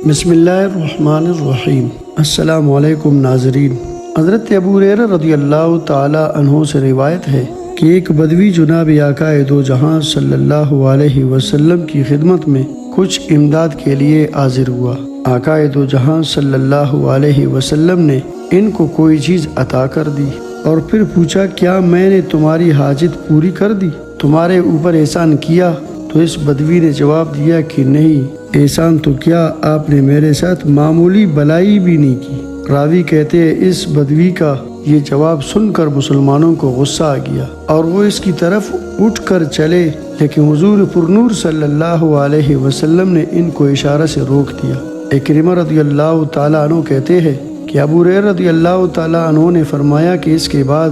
بسم اللہ الرحمن الرحیم۔ السلام علیکم ناظرین۔ حضرت ابو ہریرہ رضی اللہ تعالی عنہ سے روایت ہے کہ ایک بدوی جناب آقا دو جہاں صلی اللہ علیہ وسلم کی خدمت میں کچھ امداد کے لیے حاضر ہوا۔ آقا دو جہاں صلی اللہ علیہ وسلم نے ان کو کوئی چیز عطا کر دی اور پھر پوچھا، کیا میں نے تمہاری حاجت پوری کر دی؟ تمہارے اوپر احسان کیا؟ تو اس بدوی نے جواب دیا کہ نہیں، احسان تو کیا، آپ نے میرے ساتھ معمولی بلائی بھی نہیں کی۔ راوی کہتے ہیں اس بدوی کا یہ جواب سن کر مسلمانوں کو غصہ آ گیا اور وہ اس کی طرف اٹھ کر چلے، لیکن حضور پرنور صلی اللہ علیہ وسلم نے ان کو اشارہ سے روک دیا۔ اکرمہ رضی اللہ تعالیٰ عنہ کہتے ہیں کہ ابو ہریرہ رضی اللہ تعالیٰ عنہ نے فرمایا کہ اس کے بعد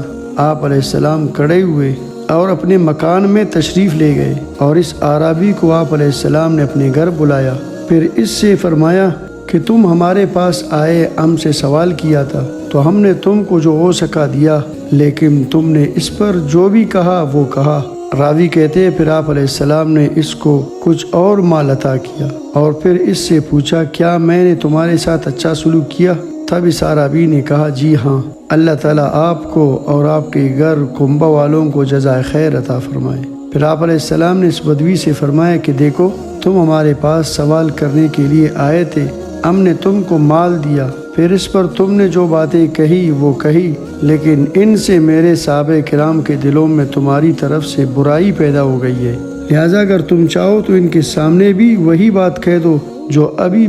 آپ علیہ السلام کھڑے ہوئے اور اپنے مکان میں تشریف لے گئے اور اس اعرابی کو آپ علیہ السلام نے اپنے گھر بلایا۔ پھر اس سے فرمایا کہ تم ہمارے پاس آئے، ہم سے سوال کیا تھا تو ہم نے تم کو جو ہو سکا دیا، لیکن تم نے اس پر جو بھی کہا وہ کہا۔ راوی کہتے ہیں پھر آپ علیہ السلام نے اس کو کچھ اور مال عطا کیا اور پھر اس سے پوچھا، کیا میں نے تمہارے ساتھ اچھا سلوک کیا؟ تب اس اعرابی نے کہا، جی ہاں، اللہ تعالیٰ آپ کو اور آپ کے گھر کنبہ والوں کو جزائے خیر عطا فرمائے۔ پھر آپ علیہ السلام نے اس بدوی سے فرمایا کہ دیکھو، تم ہمارے پاس سوال کرنے کے لیے آئے تھے، ہم نے تم کو مال دیا، پھر اس پر تم نے جو باتیں کہی وہ کہی، لیکن ان سے میرے صحابہ کرام کے دلوں میں تمہاری طرف سے برائی پیدا ہو گئی ہے، لہٰذا اگر تم چاہو تو ان کے سامنے بھی وہی بات کہہ دو جو ابھی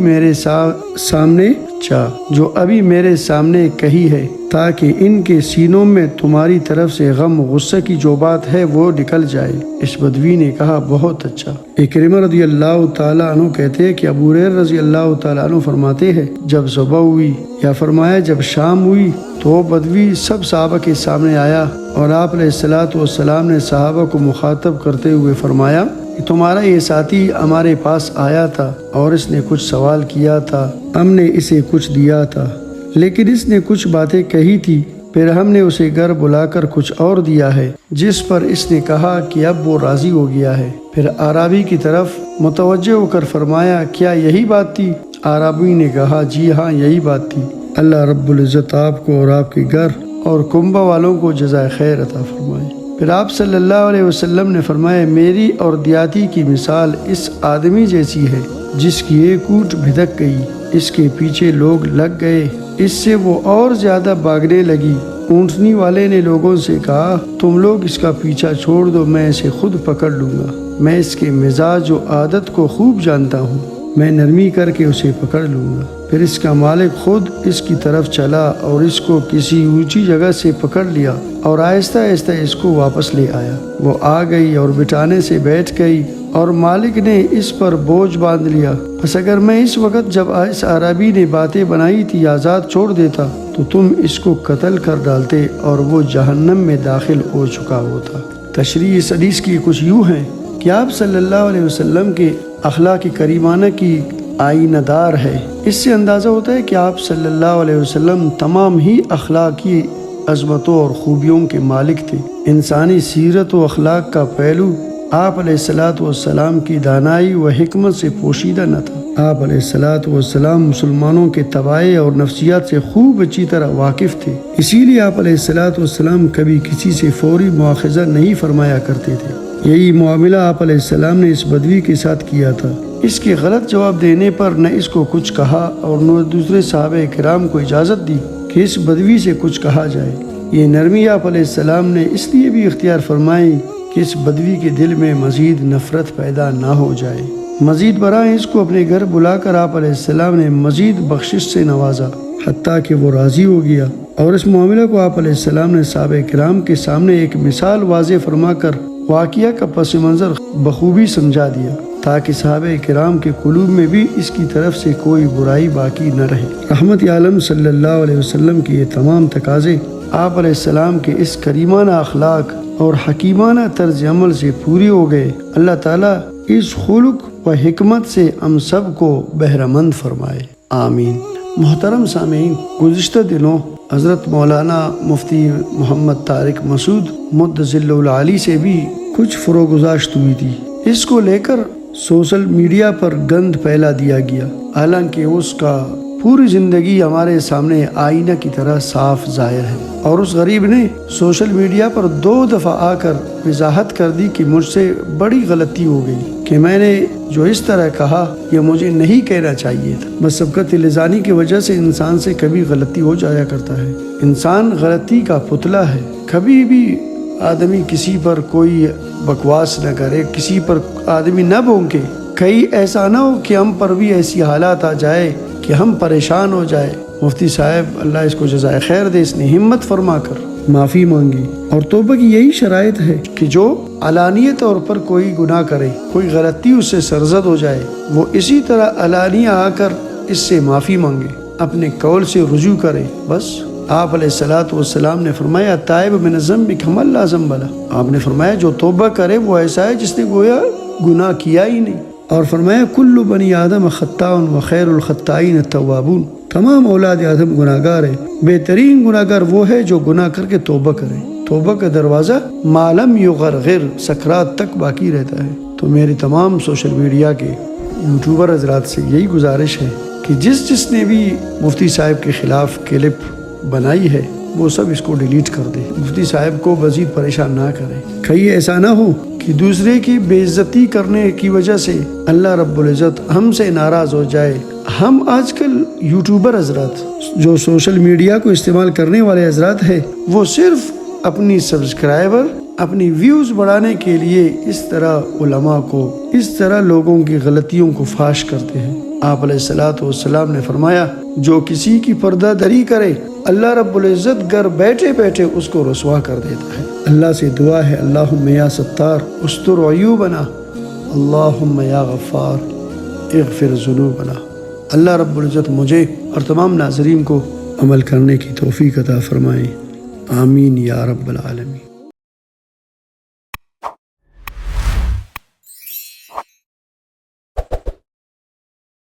میرے سامنے کہی ہے، تاکہ ان کے سینوں میں تمہاری طرف سے غم غصہ کی جو بات ہے وہ نکل جائے۔ اس بدوی نے کہا، بہت اچھا۔ اکرمہ رضی اللہ تعالیٰ عنہ کہتے ہیں کہ ابو ہریرہ رضی اللہ تعالیٰ عنہ فرماتے ہیں جب صبح ہوئی یا فرمایا جب شام ہوئی تو وہ بدوی سب صحابہ کے سامنے آیا اور آپ علیہ الصلوۃ والسلام نے صحابہ کو مخاطب کرتے ہوئے فرمایا کہ تمہارا یہ ساتھی ہمارے پاس آیا تھا اور اس نے کچھ سوال کیا تھا، ہم نے اسے کچھ دیا تھا، لیکن اس نے کچھ باتیں کہی تھی، پھر ہم نے اسے گھر بلا کر کچھ اور دیا ہے، جس پر اس نے کہا کہ اب وہ راضی ہو گیا ہے۔ پھر اعرابی کی طرف متوجہ ہو کر فرمایا، کیا یہی بات تھی؟ اعرابی نے کہا، جی ہاں، یہی بات تھی۔ اللہ رب العزت آپ کو اور آپ کے گھر اور کنبہ والوں کو جزائے خیر عطا فرمائے۔ پھر آپ صلی اللہ علیہ وسلم نے فرمایا، میری اور دیاتی کی مثال اس آدمی جیسی ہے جس کی ایک اونٹ بھٹک گئی، اس کے پیچھے لوگ لگ گئے، اس سے وہ اور زیادہ بھاگنے لگی۔ اونٹنی والے نے لوگوں سے کہا، تم لوگ اس کا پیچھا چھوڑ دو، میں اسے خود پکڑ لوں گا، میں اس کے مزاج و عادت کو خوب جانتا ہوں، میں نرمی کر کے اسے پکڑ لوں گا۔ پھر اس کا مالک خود اس کی طرف چلا اور اس کو کسی اونچی جگہ سے پکڑ لیا اور آہستہ آہستہ اس کو واپس لے آیا۔ وہ آ گئی اور بٹھانے سے بیٹھ گئی اور مالک نے اس پر بوجھ باندھ لیا۔ بس اگر میں اس وقت جب اس عربی نے باتیں بنائی تھی آزاد چھوڑ دیتا تو تم اس کو قتل کر ڈالتے اور وہ جہنم میں داخل ہو چکا ہوتا۔ تشریح اس حدیث کی کچھ یوں ہے کہ آپ صلی اللہ علیہ وسلم کے اخلاق کریمانہ کی آئینہ دار ہے۔ اس سے اندازہ ہوتا ہے کہ آپ صلی اللہ علیہ وسلم تمام ہی اخلاقی عظمتوں اور خوبیوں کے مالک تھے۔ انسانی سیرت و اخلاق کا پہلو آپ علیہ الصلوۃ والسلام کی دانائی و حکمت سے پوشیدہ نہ تھا۔ آپ علیہ الصلوۃ والسلام مسلمانوں کے طبائع اور نفسیات سے خوب اچھی طرح واقف تھے، اسی لیے آپ علیہ الصلوۃ والسلام کبھی کسی سے فوری مواخذہ نہیں فرمایا کرتے تھے۔ یہی معاملہ آپ علیہ السلام نے اس بدوی کے ساتھ کیا تھا۔ اس کے غلط جواب دینے پر نہ اس کو کچھ کہا اور نہ دوسرے صحابہ کرام کو اجازت دی کہ اس بدوی سے کچھ کہا جائے۔ یہ نرمی آپ علیہ السلام نے اس لیے بھی اختیار فرمائی کہ اس بدوی کے دل میں مزید نفرت پیدا نہ ہو جائے۔ مزید برآں اس کو اپنے گھر بلا کر آپ علیہ السلام نے مزید بخشش سے نوازا، حتیٰ کہ وہ راضی ہو گیا، اور اس معاملہ کو آپ علیہ السلام نے صحابہ کرام کے سامنے ایک مثال واضح فرما کر واقعہ کا پس منظر بخوبی سمجھا دیا، تاکہ صحابہ کرام کے قلوب میں بھی اس کی طرف سے کوئی برائی باقی نہ رہے۔ رحمت عالم صلی اللہ علیہ وسلم کے یہ تمام تقاضے آپ علیہ السلام کے اس کریمانہ اخلاق اور حکیمانہ طرز عمل سے پوری ہو گئے۔ اللہ تعالیٰ اس خلق و حکمت سے ہم سب کو بہرہ مند فرمائے، آمین۔ محترم سامعین، گزشتہ دنوں حضرت مولانا مفتی محمد طارق مسعود مد ظلہ العالی سے بھی کچھ فروگزاشت ہوئی تھی۔ اس کو لے کر سوشل میڈیا پر گند پھیلا دیا گیا، حالانکہ اس کا پوری زندگی ہمارے سامنے آئینہ کی طرح صاف ظاہر ہے۔ اور اس غریب نے سوشل میڈیا پر 2 دفعہ آ کر وضاحت کر دی کہ مجھ سے بڑی غلطی ہو گئی، کہ میں نے جو اس طرح کہا یہ مجھے نہیں کہنا چاہیے تھا۔ بس سبقت لسانی کی وجہ سے انسان سے کبھی غلطی ہو جایا کرتا ہے۔ انسان غلطی کا پتلا ہے، کبھی بھی آدمی کسی پر کوئی بکواس نہ کرے، کسی پر آدمی نہ بھونکے، کہیں ایسا نہ ہو کہ ہم پر بھی ایسی حالات آ جائے کہ ہم پریشان ہو جائے۔ مفتی صاحب اللہ اس کو جزائے خیر دے، اس نے ہمت فرما کر معافی مانگی۔ اور توبہ کی یہی شرائط ہے کہ جو علانیہ طور پر کوئی گناہ کرے، کوئی غلطی اس سے سرزد ہو جائے، وہ اسی طرح علانیہ آ کر اس سے معافی مانگے، اپنے قول سے رجوع کرے۔ بس آپ علیہ الصلوۃ والسلام نے فرمایا تائب من الذنب کمن لا ذنب لہ، آپ نے فرمایا جو توبہ کرے وہ ایسا ہے جس نے گویا گناہ کیا ہی نہیں۔ اور فرمایا کل بنی آدم خطاء وخیر الخطائین التوابون، تمام اولاد آدم گناہ گار ہے، بہترین گناہ گار وہ ہے جو گناہ کر کے توبہ کرے۔ توبہ کا دروازہ ما لم یغرغر، سکرات تک باقی رہتا ہے۔ تو میری تمام سوشل میڈیا کے یوٹیوبر حضرات سے یہی گزارش ہے کہ جس نے بھی مفتی صاحب کے خلاف کلپ بنائی ہے وہ سب اس کو ڈیلیٹ کر دے، مفتی صاحب کو مزید پریشان نہ کرے۔ کہیں ایسا نہ ہو کہ دوسرے کی بے عزتی کرنے کی وجہ سے اللہ رب العزت ہم سے ناراض ہو جائے۔ ہم آج کل یوٹیوبر حضرات جو سوشل میڈیا کو استعمال کرنے والے حضرات ہیں، وہ صرف اپنی سبسکرائبر، اپنی ویوز بڑھانے کے لیے اس طرح علماء کو، اس طرح لوگوں کی غلطیوں کو فاش کرتے ہیں۔ آپ علیہ الصلوۃ والسلام نے فرمایا جو کسی کی پردہ دری کرے اللہ رب العزت گھر بیٹھے بیٹھے اس کو رسوا کر دیتا ہے۔ اللہ سے دعا ہے اللہم یا ستار استر عیوبنا، اللہم یا غفار اغفر ذنوبنا۔ اللہ رب العزت مجھے اور تمام ناظرین کو عمل کرنے کی توفیق عطا فرمائے، آمین یا رب العالمین۔